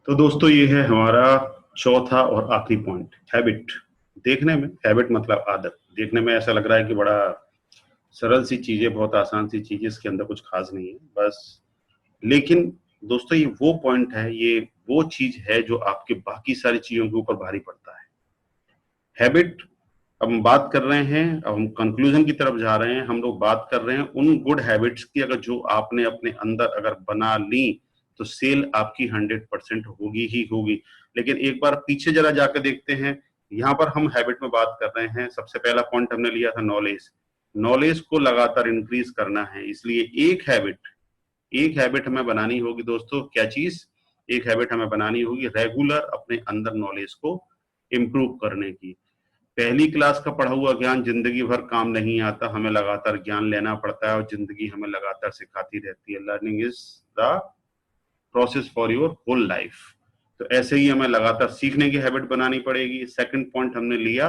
तो दोस्तों ये है हमारा चौथा और आखिरी पॉइंट, हैबिट। देखने में हैबिट मतलब आदत। देखने में ऐसा लग रहा है कि बड़ा सरल सी चीज है, बहुत आसान सी चीज है, इसके अंदर कुछ खास नहीं है बस। लेकिन दोस्तों ये वो पॉइंट है, ये वो चीज है जो आपके बाकी सारी चीजों के ऊपर भारी पड़ता है। हैबिट। अब हम बात कर रहे हैं, अब हम कंक्लूजन की तरफ जा रहे हैं। हम लोग बात कर रहे हैं उन गुड हैबिट्स की, अगर जो आपने अपने अंदर अगर बना ली तो सेल आपकी 100% होगी ही होगी। लेकिन एक बार पीछे जरा जाकर देखते हैं। यहाँ पर हम हैबिट में बात कर रहे हैं, सबसे पहला पॉइंट हमने लिया था नॉलेज। नॉलेज को लगातार इंक्रीज करना है, इसलिए एक हैबिट हमें बनानी होगी दोस्तों। क्या चीज? एक हैबिट हमें बनानी होगी रेगुलर अपने अंदर नॉलेज को इम्प्रूव करने की। पहली क्लास का पढ़ा हुआ ज्ञान जिंदगी भर काम नहीं आता, हमें लगातार ज्ञान लेना पड़ता है और जिंदगी हमें लगातार सिखाती रहती है। Learning is the process for your whole life. तो ऐसे ही हमें लगातार सीखने की हैबिट बनानी पड़ेगी। सेकंड पॉइंट हमने लिया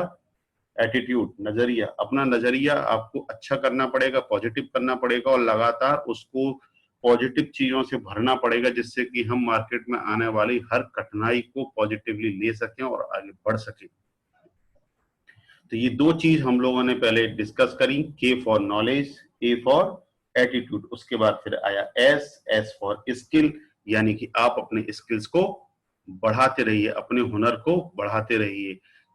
एटीट्यूड, नजरिया। अपना नजरिया आपको अच्छा करना पड़ेगा, पॉजिटिव करना पड़ेगा और लगातार उसको पॉजिटिव चीजों से भरना पड़ेगा, जिससे कि हम मार्केट में आने वाली हर कठिनाई को पॉजिटिवली ले सकें और आगे बढ़ सकें। तो ये दो चीज हम लोगों ने पहले डिस्कस करी, के for knowledge, A for attitude. उसके बाद फिर आया एस फॉर स्किल, यानी कि आप अपने स्किल्स को बढ़ाते रहिए, अपने हुनर को बढ़ाते रहिए।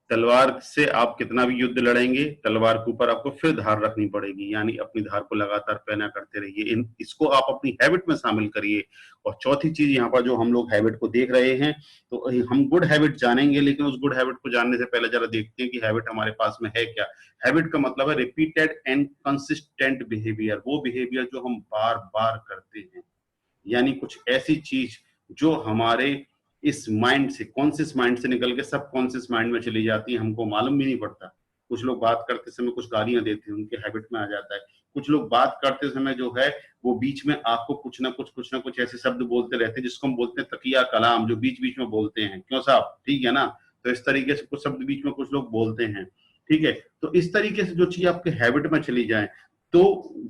तलवार से आप कितना भी युद्ध लड़ेंगे, तलवार के ऊपर आपको फिर धार रखनी पड़ेगी, यानी अपनी धार को लगातार पहना करते रहिए। इसको आप अपनी हैबिट में शामिल करिए। और चौथी चीज यहाँ पर जो हम लोग हैबिट को देख रहे हैं, तो हम गुड हैबिट जानेंगे, लेकिन उस गुड हैबिट को जानने से पहले जरा देखते हैं कि हैबिट हमारे पास में है क्या। हैबिट का मतलब है रिपीटेड एंड कंसिस्टेंट बिहेवियर, वो बिहेवियर जो हम बार बार करते हैं, यानी कुछ ऐसी चीज जो हमारे इस माइंड से, कॉन्शियस माइंड से निकल के सब कॉन्शियस माइंड में चली जाती है, हमको मालूम भी नहीं पड़ता। कुछ लोग बात करते समय कुछ गालियां देते हैं, उनके हैबिट में आ जाता है। कुछ लोग बात करते समय जो है वो बीच में आपको कुछ ना कुछ ऐसे शब्द बोलते रहते हैं जिसको हम बोलते हैं तकिया कलाम, जो बीच बीच में बोलते हैं। क्यों साहब, ठीक है ना? तो इस तरीके से कुछ शब्द बीच में कुछ लोग बोलते हैं, ठीक है। तो इस तरीके से जो चीज आपके हैबिट में चली जाए, तो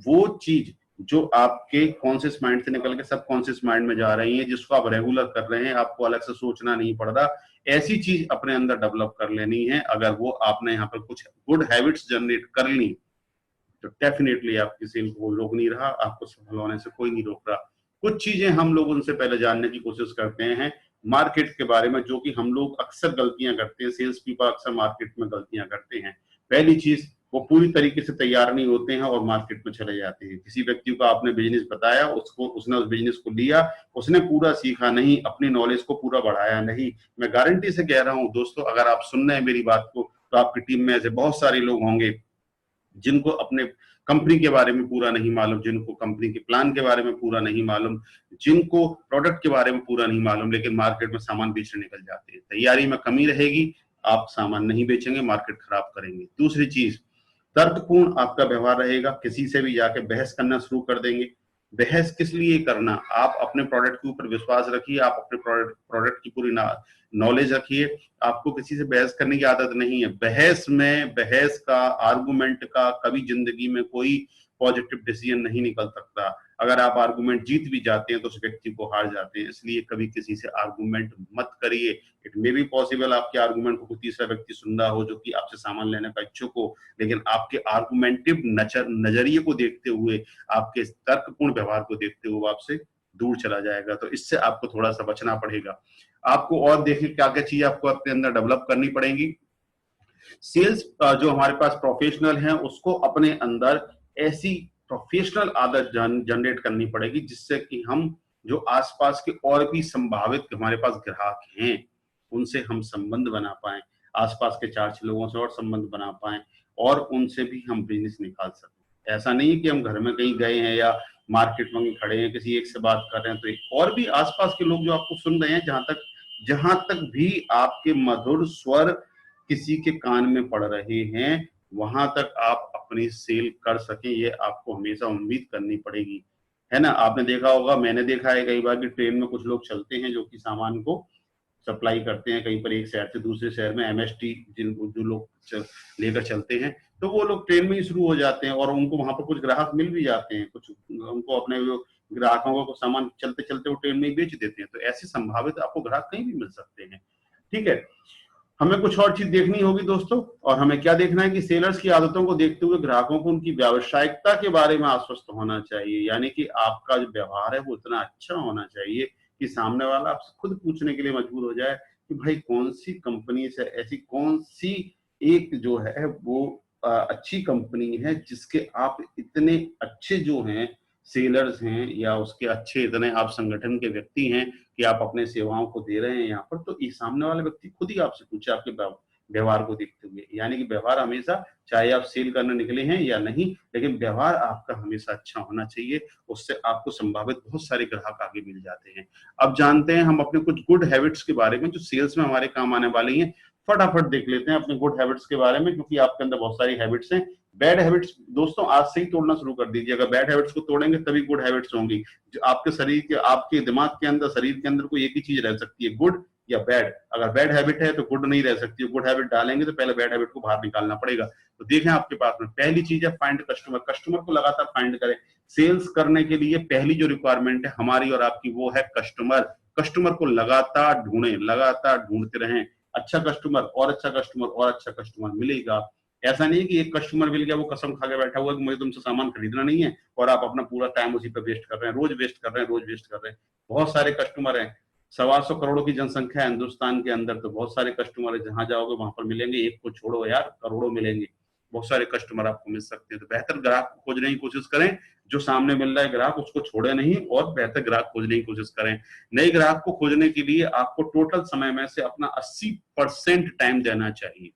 वो चीज जो आपके कॉन्शियस माइंड से निकल के सब कॉन्शियस माइंड में जा रही है, जिसको आप रेगुलर कर रहे हैं, आपको अलग से सोचना नहीं पड़ रहा, ऐसी चीज अपने अंदर डेवलप कर लेनी है। अगर वो आपने यहाँ पर कुछ गुड हैबिट्स जनरेट कर ली, तो डेफिनेटली आपकी सेल को रोक नहीं रहा, आपको सफल होने से कोई नहीं रोक रहा। कुछ चीजें हम लोग उनसे पहले जानने की कोशिश करते हैं मार्केट के बारे में, जो कि हम लोग अक्सर गलतियां करते हैं, सेल्स पीपल अक्सर मार्केट में गलतियां करते हैं। पहली चीज, वो पूरी तरीके से तैयार नहीं होते हैं और मार्केट में चले जाते हैं। किसी व्यक्ति को आपने बिजनेस बताया, उसने उस बिजनेस को लिया, उसने पूरा सीखा नहीं, अपनी नॉलेज को पूरा बढ़ाया नहीं। मैं गारंटी से कह रहा हूं दोस्तों, अगर आप सुन रहे हैं मेरी बात को, तो आपकी टीम में ऐसे बहुत सारे लोग होंगे जिनको अपने कंपनी के बारे में पूरा नहीं मालूम, जिनको कंपनी के प्लान के बारे में पूरा नहीं मालूम, जिनको प्रोडक्ट के बारे में पूरा नहीं मालूम, लेकिन मार्केट में सामान बेचने निकल जाते हैं। तैयारी में कमी रहेगी, आप सामान नहीं बेचेंगे, मार्केट खराब करेंगे। दूसरी चीज, तर्कपूर्ण आपका व्यवहार रहेगा, किसी से भी जाके बहस करना शुरू कर देंगे। बहस किस लिए करना? आप अपने प्रोडक्ट के ऊपर विश्वास रखिए, आप अपने प्रोडक्ट की पूरी नॉलेज रखिए। आपको किसी से बहस करने की आदत नहीं है। बहस का, आर्गुमेंट का कभी जिंदगी में कोई पॉजिटिव डिसीजन नहीं निकल सकता। अगर आप आर्गुमेंट जीत भी जाते हैं तो उस व्यक्ति को हार जाते हैं। इसलिए कभी किसी से आर्गुमेंट मत करिए। इट मे बी पॉसिबल आपके आर्गुमेंट को कोई तीसरा व्यक्ति सुन रहा हो जो कि आपसे सामान लेने का इच्छुक हो, लेकिन आपके आर्गुमेंटिव नजरिए को देखते हुए, आपके तर्कपूर्ण व्यवहार को देखते हुए आपसे दूर चला जाएगा। तो इससे आपको थोड़ा सा बचना पड़ेगा। आपको और देखिए क्या क्या चीज आपको अपने अंदर डेवलप करनी पड़ेगी। सेल्स जो हमारे पास प्रोफेशनल हैं, उसको अपने अंदर ऐसी प्रोफेशनल आदत जनरेट करनी पड़ेगी जिससे कि हम जो आसपास के और भी संभावित हमारे पास ग्राहक हैं, उनसे हम संबंध बना पाए, आसपास के 4-6 लोगों से और संबंध बना पाए और उनसे भी हम बिजनेस निकाल सकें। ऐसा नहीं है कि हम घर में कहीं गए हैं या मार्केट में खड़े हैं, किसी एक से बात कर रहे हैं तो एक और भी आसपास के लोग जो आपको सुन रहे हैं, जहां तक भी आपके मधुर स्वर किसी के कान में पड़ रहे हैं, वहां तक आप अपनी सेल कर सकें, ये आपको हमेशा उम्मीद करनी पड़ेगी, है ना? आपने देखा होगा, मैंने देखा है कई बार कि ट्रेन में कुछ लोग चलते हैं जो कि सामान को सप्लाई करते हैं कहीं पर, एक शहर से दूसरे शहर में, एमएसटी जो लोग लेकर चलते हैं, तो वो लोग ट्रेन में ही शुरू हो जाते हैं और उनको वहां पर कुछ ग्राहक मिल भी जाते हैं, कुछ उनको अपने ग्राहकों को सामान चलते चलते वो ट्रेन में ही बेच देते हैं। तो ऐसे संभावित आपको ग्राहक कहीं भी मिल सकते हैं। ठीक है, हमें कुछ और चीज देखनी होगी दोस्तों, और हमें क्या देखना है कि सेलर्स की आदतों को देखते हुए ग्राहकों को उनकी व्यावसायिकता के बारे में आश्वस्त होना चाहिए, यानी कि आपका जो व्यवहार है वो इतना अच्छा होना चाहिए कि सामने वाला आपसे खुद पूछने के लिए मजबूर हो जाए कि भाई कौन सी कंपनी से, ऐसी कौन सी एक जो है वो अच्छी कंपनी है जिसके आप इतने अच्छे जो हैं सेलर्स हैं, या उसके अच्छे इतने आप संगठन के व्यक्ति हैं कि आप अपने सेवाओं को दे रहे हैं यहाँ पर। तो ये सामने वाले व्यक्ति खुद ही आपसे पूछे आपके व्यवहार को देखते हुए, यानी कि व्यवहार हमेशा, चाहे आप सेल करने निकले हैं या नहीं, लेकिन व्यवहार आपका हमेशा अच्छा होना चाहिए। उससे आपको संभावित बहुत सारे ग्राहक आगे मिल जाते हैं। अब जानते हैं हम अपने कुछ गुड हैबिट्स के बारे में जो सेल्स में हमारे काम आने वाली हैं। फटाफट देख लेते हैं अपने गुड हैबिट्स के बारे में, क्योंकि आपके अंदर बहुत सारी हैबिट्स हैं। बैड हैबिट्स दोस्तों आज से ही तोड़ना शुरू कर दीजिए। अगर बैड हैबिट्स को तोड़ेंगे तभी गुड हैबिट्स होंगी। जो आपके शरीर के, आपके दिमाग के अंदर, शरीर के अंदर कोई एक ही चीज रह सकती है, गुड या बैड। अगर बैड हैबिट है तो गुड नहीं रह सकती है। गुड हैबिट डालेंगे तो पहले बैड हैबिट को बाहर निकालना पड़ेगा। तो देखें आपके पास में पहली चीज है फाइंड कस्टमर। कस्टमर को लगातार फाइंड करें। सेल्स करने के लिए पहली जो रिक्वायरमेंट है हमारी और आपकी वो है कस्टमर। कस्टमर को लगातार ढूंढें, लगातार ढूंढते रहें। अच्छा कस्टमर और अच्छा कस्टमर और अच्छा कस्टमर मिलेगा। ऐसा नहीं है कि एक कस्टमर मिल गया वो कसम खा के बैठा हुआ है कि मुझे तुमसे सामान खरीदना नहीं है, और आप अपना पूरा टाइम उसी पे वेस्ट कर रहे हैं, रोज वेस्ट कर रहे हैं, रोज वेस्ट कर रहे हैं। बहुत सारे कस्टमर हैं, 125 करोड़ की जनसंख्या है हिंदुस्तान के अंदर, तो बहुत सारे कस्टमर है, जहां जाओगे वहां पर मिलेंगे। एक को छोड़ो यार, करोड़ों मिलेंगे। बहुत सारे कस्टमर आपको मिल सकते हैं। तो बेहतर ग्राहक को खोजने की कोशिश करें। जो सामने मिल रहा है ग्राहक उसको छोड़े नहीं, और बेहतर ग्राहक खोजने की कोशिश करें। नए ग्राहक को खोजने के लिए आपको टोटल समय में से अपना 80% टाइम देना चाहिए।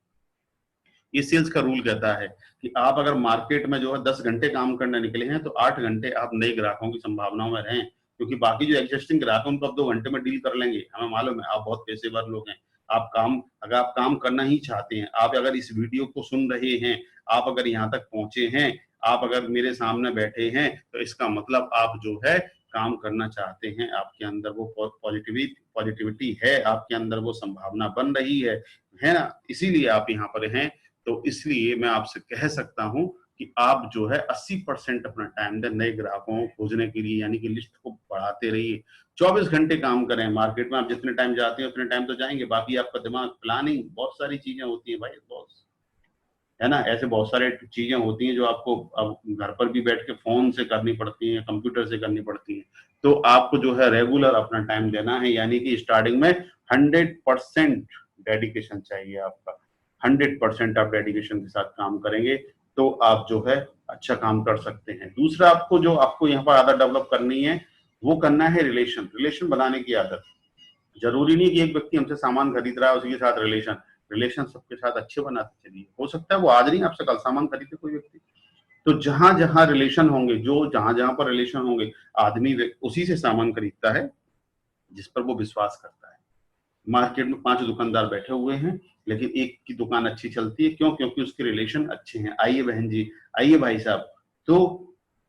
ये सेल्स का रूल कहता है कि आप अगर मार्केट में जो है 10 घंटे काम करने निकले हैं तो 8 घंटे आप नए ग्राहकों की संभावनाओं में रहें, क्योंकि बाकी जो एग्जिस्टिंग ग्राहक है उनको आप 2 घंटे में डील कर लेंगे। हमें मालूम है आप बहुत पेशेवर लोग हैं। अगर आप काम करना ही चाहते हैं, आप अगर इस वीडियो को सुन रहे हैं, आप अगर यहाँ तक पहुंचे हैं, आप अगर मेरे सामने बैठे हैं, तो इसका मतलब आप जो है काम करना चाहते हैं। आपके अंदर वो पॉजिटिविटी है, आपके अंदर वो संभावना बन रही है ना, इसीलिए आप यहाँ पर हैं। तो इसलिए मैं आपसे कह सकता हूं कि आप जो है 80% अपना टाइम दें नए ग्राहकों को खोजने के लिए, यानी कि लिस्ट को बढ़ाते रहिए। 24 घंटे काम करें। मार्केट में आप जितने टाइम जाते हैं उतने टाइम तो जाएंगे, बाकी आपका दिमाग, प्लानिंग, बहुत सारी चीजें होती है भाई, बहुत है ना, ऐसे बहुत सारे चीजें होती हैं जो आपको अब घर पर भी बैठ के फोन से करनी पड़ती हैं, कंप्यूटर से करनी पड़ती हैं। तो आपको जो है रेगुलर अपना टाइम देना है, यानी कि स्टार्टिंग में 100% डेडिकेशन चाहिए आपका। 100% आप डेडिकेशन के साथ काम करेंगे तो आप जो है अच्छा काम कर सकते हैं। दूसरा आपको यहाँ पर आदत डेवलप करनी है वो करना है रिलेशन बनाने की आदत। जरूरी नहीं कि एक व्यक्ति हमसे सामान खरीद रहा है उसी के साथ रिलेशन सबके साथ अच्छे बनाते चलिए। हो सकता है वो आज नहीं आपसे कल सामान खरीदे कोई व्यक्ति। तो जहां जहां रिलेशन होंगे, जहां जहां पर रिलेशन होंगे, आदमी उसी से सामान खरीदता है जिस पर वो विश्वास करता है। मार्केट में 5 दुकानदार बैठे हुए हैं, लेकिन एक की दुकान अच्छी चलती है, क्यों? क्योंकि उसके रिलेशन अच्छे हैं। आइए बहन जी, आइए भाई साहब। तो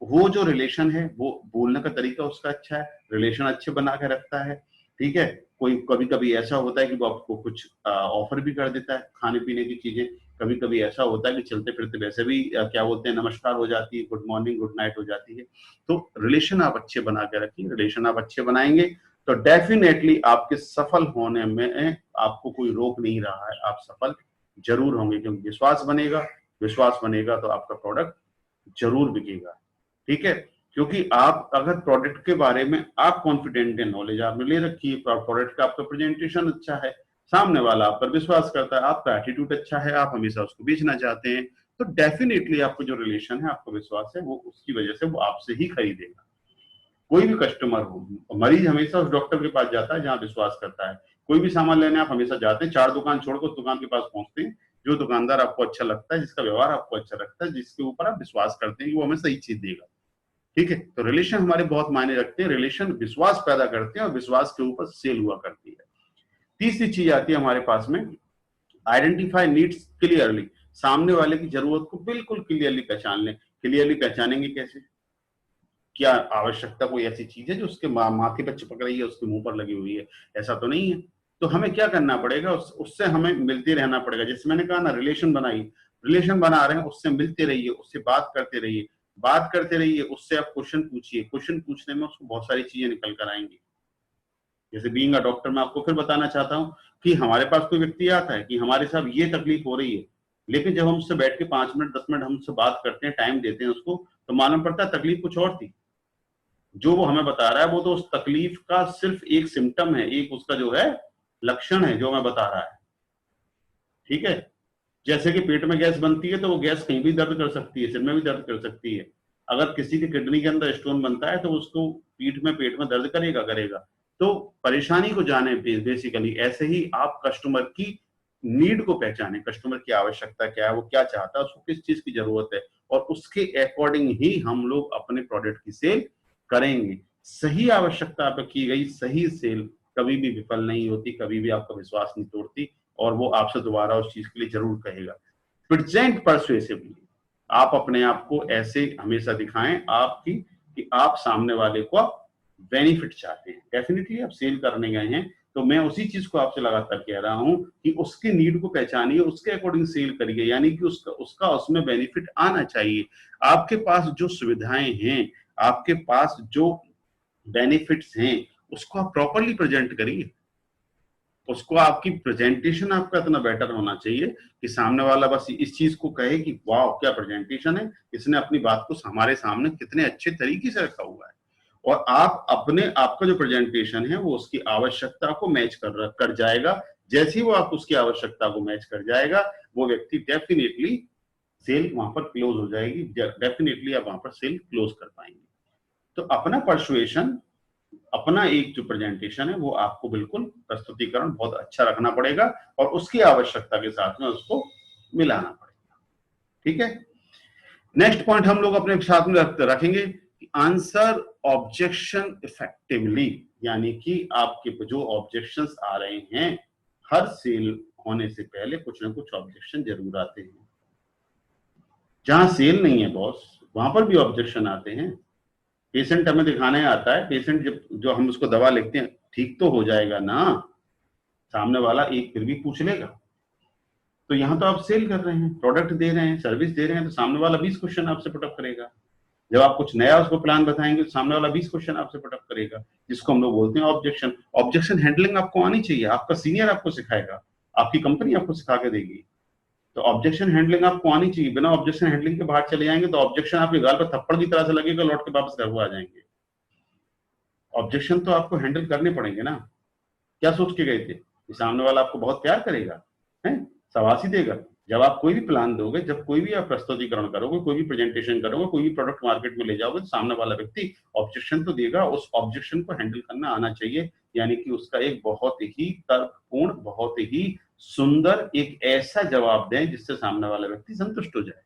वो जो रिलेशन है, वो बोलने का तरीका उसका अच्छा है, रिलेशन अच्छे बना के रखता है। ठीक है, कोई कभी कभी ऐसा होता है कि वो आपको कुछ ऑफर भी कर देता है खाने पीने की चीजें। कभी कभी ऐसा होता है कि चलते फिरते वैसे भी क्या बोलते हैं, नमस्कार हो जाती है, गुड मॉर्निंग गुड नाइट हो जाती है। तो रिलेशन आप अच्छे बना के रखिए। रिलेशन आप अच्छे बनाएंगे तो डेफिनेटली आपके सफल होने में आपको कोई रोक नहीं रहा है, आप सफल जरूर होंगे, क्योंकि विश्वास बनेगा तो आपका प्रोडक्ट जरूर बिकेगा। ठीक है, क्योंकि आप अगर प्रोडक्ट के बारे में आप कॉन्फिडेंट है, नॉलेज आपने ले रखी है, प्रोडक्ट का आपका प्रेजेंटेशन अच्छा है, सामने वाला आप पर विश्वास करता है, आपका एटीट्यूड अच्छा है, आप हमेशा उसको बेचना चाहते हैं, तो डेफिनेटली आपको जो रिलेशन है, आपको विश्वास है, वो उसकी वजह से वो आपसे ही खरीदेगा। कोई भी कस्टमर हो, मरीज हमेशा उस डॉक्टर के पास जाता है जहां विश्वास करता है। कोई भी सामान लेने आप हमेशा जाते हैं, 4 दुकान छोड़कर उस दुकान के पास पहुंचते हैं जो दुकानदार आपको अच्छा लगता है, जिसका व्यवहार आपको अच्छा लगता है, जिसके ऊपर आप विश्वास करते हैं कि वो हमें सही चीज देगा। ठीक है, तो रिलेशन हमारे बहुत मायने रखते हैं। रिलेशन विश्वास पैदा करते हैं और विश्वास के ऊपर सेल हुआ करती है। तीसरी चीज आती है हमारे पास में, आइडेंटिफाई नीड्स क्लियरली। सामने वाले की जरूरत को बिल्कुल क्लियरली पहचान लें। क्लियरली पहचानेंगे कैसे? क्या आवश्यकता कोई ऐसी चीज है जो उसके माथे पर चिपक रही है, उसके मुंह पर लगी हुई है? ऐसा तो नहीं है। तो हमें क्या करना पड़ेगा, उससे हमें मिलते रहना पड़ेगा। जैसे मैंने कहा ना, रिलेशन बना रहे हैं, उससे मिलते रहिए, उससे बात करते रहिए। बात करते रहिए, उससे आप क्वेश्चन पूछिए, क्वेश्चन पूछने में उसको बहुत सारी चीजें निकल कर आएंगी। जैसे बीइंग अ डॉक्टर मैं आपको फिर बताना चाहता हूँ कि हमारे पास कोई व्यक्ति आता है कि हमारे साथ ये तकलीफ हो रही है, लेकिन जब हम उससे बैठ के 5 मिनट 10 मिनट हम उससे बात करते हैं, टाइम देते हैं उसको, तो मालूम पड़ता है तकलीफ कुछ और थी। जो वो हमें बता रहा है वो तो उस तकलीफ का सिर्फ एक सिम्टम है, एक उसका जो है लक्षण है जो हमें बता रहा है। ठीक है, जैसे कि पेट में गैस बनती है तो वो गैस कहीं भी दर्द कर सकती है, सिर में भी दर्द कर सकती है। अगर किसी की किडनी के अंदर स्टोन बनता है तो उसको पीठ में पेट में दर्द करेगा करेगा। तो परेशानी को जाने बेसिकली ऐसे ही आप कस्टमर की नीड को पहचाने, कस्टमर की आवश्यकता क्या है, वो क्या चाहता है, उसको किस चीज की जरूरत है, और उसके अकॉर्डिंग ही हम लोग अपने प्रोडक्ट की सेल करेंगे। सही आवश्यकता पर की गई सही सेल कभी भी विफल नहीं होती, कभी भी आपका विश्वास नहीं तोड़ती, और वो आपसे दोबारा उस चीज के लिए जरूर कहेगा। प्रेजेंट परसुएसिवली, आप अपने आप को ऐसे हमेशा दिखाएं आपकी कि आप सामने वाले को बेनिफिट चाहते हैं। डेफिनेटली आप सेल करने गए हैं तो मैं उसी चीज को आपसे लगातार कह रहा हूं कि उसकी नीड को पहचानिए, उसके अकॉर्डिंग सेल करिए, यानी कि उसका उसमें बेनिफिट आना चाहिए। आपके पास जो सुविधाएं हैं, आपके पास जो बेनिफिट्स हैं, उसको आप प्रॉपरली प्रेजेंट करिए। उसको आपकी प्रेजेंटेशन आपका इतना बेटर होना चाहिए कि सामने वाला बस इस चीज को कहे कि वाह क्या प्रेजेंटेशन है, इसने अपनी बात को हमारे सामने कितने अच्छे तरीके से रखा हुआ है। और आप अपने आपका जो प्रेजेंटेशन है वो उसकी आवश्यकता को मैच कर जाएगा। जैसे ही वो आप उसकी आवश्यकता को मैच कर जाएगा, वो व्यक्ति डेफिनेटली सेल वहां पर क्लोज हो जाएगी, डेफिनेटली आप वहां पर सेल क्लोज कर पाएंगे। तो अपना परसुएशन, अपना एक जो प्रेजेंटेशन है वो आपको बिल्कुल प्रस्तुतिकरण बहुत अच्छा रखना पड़ेगा और उसकी आवश्यकता के साथ में उसको मिलाना पड़ेगा। ठीक है, नेक्स्ट पॉइंट हम लोग अपने साथ में रखेंगे कि आंसर ऑब्जेक्शन इफेक्टिवली, यानी कि आपके जो ऑब्जेक्शंस आ रहे हैं, हर सेल होने से पहले कुछ ना कुछ ऑब्जेक्शन जरूर आते हैं। जहां सेल नहीं है बॉस, वहां पर भी ऑब्जेक्शन आते हैं। पेशेंट हमें दिखाने आता है, पेशेंट जब जो हम उसको दवा लिखते हैं, ठीक तो हो जाएगा ना, सामने वाला एक फिर भी पूछ लेगा। तो यहाँ तो आप सेल कर रहे हैं, प्रोडक्ट दे रहे हैं, सर्विस दे रहे हैं, तो सामने वाला 20 क्वेश्चन आपसे पुटअप करेगा। जब आप कुछ नया उसको प्लान बताएंगे तो सामने वाला 20 क्वेश्चन आपसे पुटअप करेगा, जिसको हम लोग बोलते हैं ऑब्जेक्शन। ऑब्जेक्शन हैंडलिंग आपको आनी चाहिए, आपका सीनियर आपको सिखाएगा, आपकी कंपनी आपको सिखा के देगी। तो ऑब्जेक्शन हैंडलिंग आपको आनी चाहिए। बिना ऑब्जेक्शन हैंडलिंग के बाहर चले जाएंगे तो ऑब्जेक्शन आपके गाल पर थप्पड़ की तरह से लगेगा, लौट के वापस घर को आ जाएंगे। ऑब्जेक्शन तो आपको हैंडल करने पड़ेंगे ना। क्या सोच के गए थे कि सामने वाला आपको बहुत प्यार करेगा, है शाबाशी देगा? जब आप कोई भी प्लान दोगे, जब कोई भी आप प्रस्तुतिकरण करोगे, कोई भी प्रेजेंटेशन करोगे, कोई भी प्रोडक्ट मार्केट में ले जाओगे, तो सामने वाला व्यक्ति ऑब्जेक्शन तो देगा, उस ऑब्जेक्शन को हैंडल करना आना चाहिए। यानी कि उसका एक बहुत ही तर्कपूर्ण, बहुत ही सुंदर एक ऐसा जवाब दें जिससे सामने वाला व्यक्ति संतुष्ट हो जाए।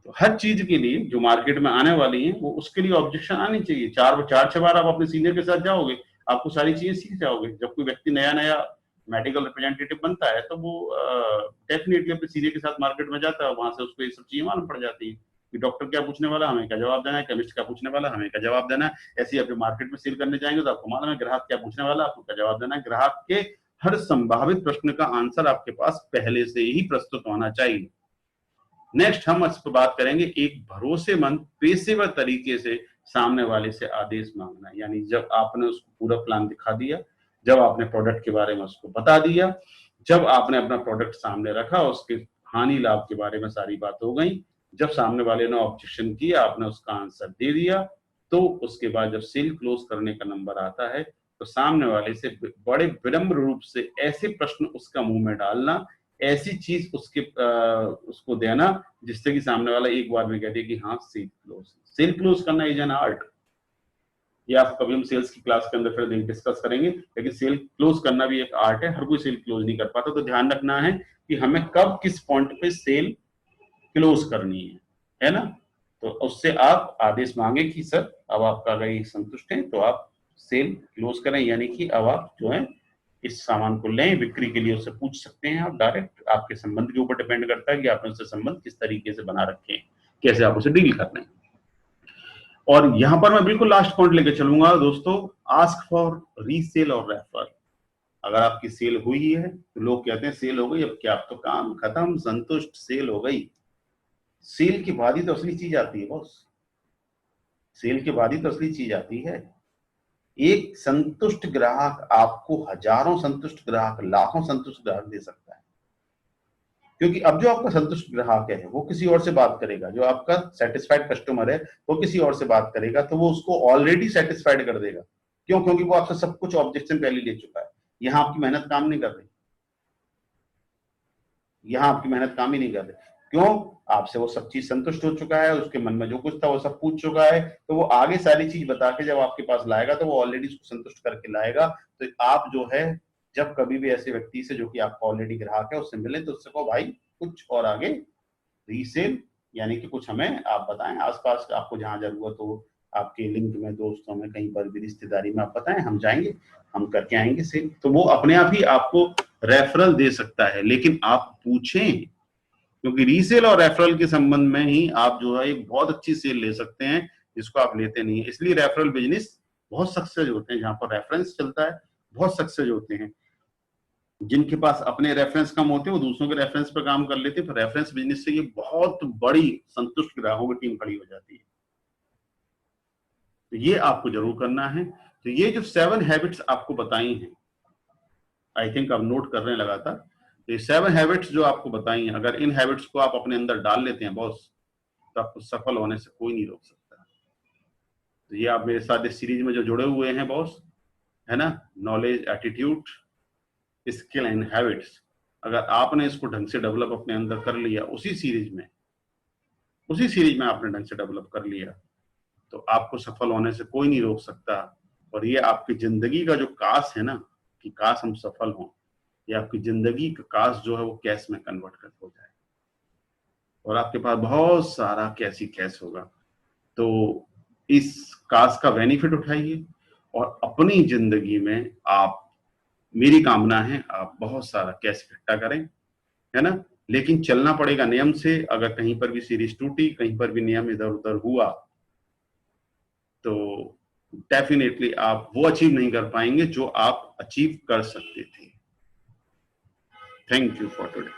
तो हर चीज के लिए जो मार्केट में आने वाली है वो उसके लिए ऑब्जेक्शन आनी चाहिए। चार छह बार आप अपने सीनियर के साथ जाओगे, आपको सारी चीजें सीख जाओगे। जब कोई व्यक्ति नया नया मेडिकल रिप्रेजेंटेटिव बनता है तो वो डेफिनेटली अपने सीनियर के साथ मार्केट में जाता है, वहां से उसको ये सब चीजें मालूम पड़ जाती है कि डॉक्टर क्या पूछने वाला, हमें क्या जवाब देना है, केमिस्ट क्या पूछने वाला, हमें क्या जवाब देना है। ऐसे ही आप मार्केट में सेल करने जाएंगे तो आपको मालूम है ग्राहक क्या पूछने वाला, आपको क्या जवाब देना है। ग्राहक के हर संभावित प्रश्न का आंसर आपके पास पहले से ही प्रस्तुत होना चाहिए। नेक्स्ट हम इस पर बात करेंगे एक भरोसेमंद पेशेवर तरीके से सामने वाले से आदेश मांगना। यानी जब आपने उसको पूरा प्लान दिखा दिया, जब आपने प्रोडक्ट के बारे में उसको बता दिया, जब आपने अपना प्रोडक्ट सामने रखा, उसके हानि लाभ के बारे में सारी बात हो गई, जब सामने वाले ने ऑब्जेक्शन किया, आपने उसका आंसर दे दिया, तो उसके बाद जब सेल क्लोज करने का नंबर आता है तो सामने वाले से बड़े विनम्र रूप से ऐसे प्रश्न उसका मुंह में डालना, ऐसी चीज उसको देना जिससे कि सामने वाला एक बार में कह दे कि हाँ सेल क्लोज। सेल क्लोज करना इज एन आर्ट। ये आप कभी हम सेल्स की क्लास के अंदर फिर डिस्कस करेंगे, लेकिन सेल क्लोज करना भी एक आर्ट है, हर कोई सेल क्लोज नहीं कर पाता। तो ध्यान रखना है कि हमें कब किस पॉइंट पे सेल क्लोज करनी है ना। तो उससे आप आदेश मांगे कि सर अब आपका अगर ये संतुष्ट है तो आप सेल क्लोज करें, यानी कि अब आप जो है इस सामान को लें, बिक्री के लिए उससे पूछ सकते हैं आप डायरेक्ट। आपके संबंध के ऊपर डिपेंड करता है कि आपने उससे संबंध किस तरीके से बना रखे हैं, कैसे आप उसे डील कर रहे हैं। और यहां पर मैं बिल्कुल लास्ट पॉइंट लेके चलूंगा दोस्तों, आस्क फॉर रीसेल और रेफर। अगर आपकी सेल हुई है तो लोग कहते हैं सेल हो गई, अब क्या, अब तो काम खत्म, संतुष्ट, सेल हो गई। सेल के बाद ही तो असली चीज आती है बॉस, सेल के बाद ही तो असली चीज आती है। एक संतुष्ट ग्राहक आपको हजारों संतुष्ट ग्राहक, लाखों संतुष्ट ग्राहक दे सकता है। क्योंकि अब जो आपका संतुष्ट ग्राहक है वो किसी और से बात करेगा, जो आपका सेटिस्फाइड कस्टमर है वो किसी और से बात करेगा, तो वो उसको ऑलरेडी सेटिस्फाइड कर देगा। क्यों? क्योंकि वो आपसे सब कुछ ऑब्जेक्शन पहले ले चुका है। यहां आपकी मेहनत काम नहीं कर रही, यहां आपकी मेहनत काम ही नहीं कर रही। क्यों? आपसे वो सब चीज संतुष्ट हो चुका है, उसके मन में जो कुछ था वो सब पूछ चुका है, तो वो आगे सारी चीज बता के जब आपके पास लाएगा तो वो ऑलरेडी उसको संतुष्ट करके लाएगा। तो आप जो है, जब कभी भी ऐसे व्यक्ति से जो कि आपका ऑलरेडी ग्राहक है उससे मिले तो उससे कहो भाई कुछ और आगे रीसेल, यानी कि कुछ हमें आप बताएं, आसपास आपको जहां जरूरत हो, आपके लिंक में, दोस्तों में, कहीं पर भी रिश्तेदारी में, आप बताएं, हम जाएंगे, हम करके आएंगे सेल। तो वो अपने आप ही आपको रेफरल दे सकता है, लेकिन आप पूछें, क्योंकि रीसेल और रेफरल के संबंध में ही आप जो है एक बहुत अच्छी सेल ले सकते हैं, जिसको आप लेते नहीं है। इसलिए रेफरल बिजनेस बहुत सक्सेस होते हैं, जहां पर रेफरेंस चलता है बहुत सक्सेस होते हैं। जिनके पास अपने रेफरेंस कम होते हैं वो दूसरों के रेफरेंस पर काम कर लेते हैं, फिर रेफरेंस बिजनेस से ये बहुत बड़ी संतुष्ट ग्राहकों की टीम खड़ी हो जाती है। तो ये आपको जरूर करना है। तो ये जो 7 हैबिट्स आपको बताई हैं, आई थिंक आप नोट कर रहे हैं लगातार, तो ये 7 हैबिट्स जो आपको बताई हैं, अगर इन हैबिट्स को आप अपने अंदर डाल लेते हैं बॉस, तो आपको सफल होने से कोई नहीं रोक सकता। तो ये आप मेरे साथ इस सीरीज में जो जुड़े हुए हैं बॉस, है ना, knowledge, attitude, skill and habits, अगर आपने इसको ढंग से डेवलप अपने अंदर कर लिया, उसी सीरीज में आपने ढंग से डेवलप कर लिया, तो आपको सफल होने से कोई नहीं रोक सकता। और ये आपकी जिंदगी का जो काश है ना, कि काश हम सफल हों, ये आपकी जिंदगी का काश जो है वो कैश में कन्वर्ट कर हो जाए, और आपके पास बहुत सारा कैश ही कैश होगा। तो इस काश का बेनिफिट उठाइए और अपनी जिंदगी में आप, मेरी कामना है आप बहुत सारा कैश इकट्ठा करें, है ना। लेकिन चलना पड़ेगा नियम से। अगर कहीं पर भी सीरीज टूटी, कहीं पर भी नियम इधर उधर हुआ, तो डेफिनेटली आप वो अचीव नहीं कर पाएंगे जो आप अचीव कर सकते थे। Thank you for today.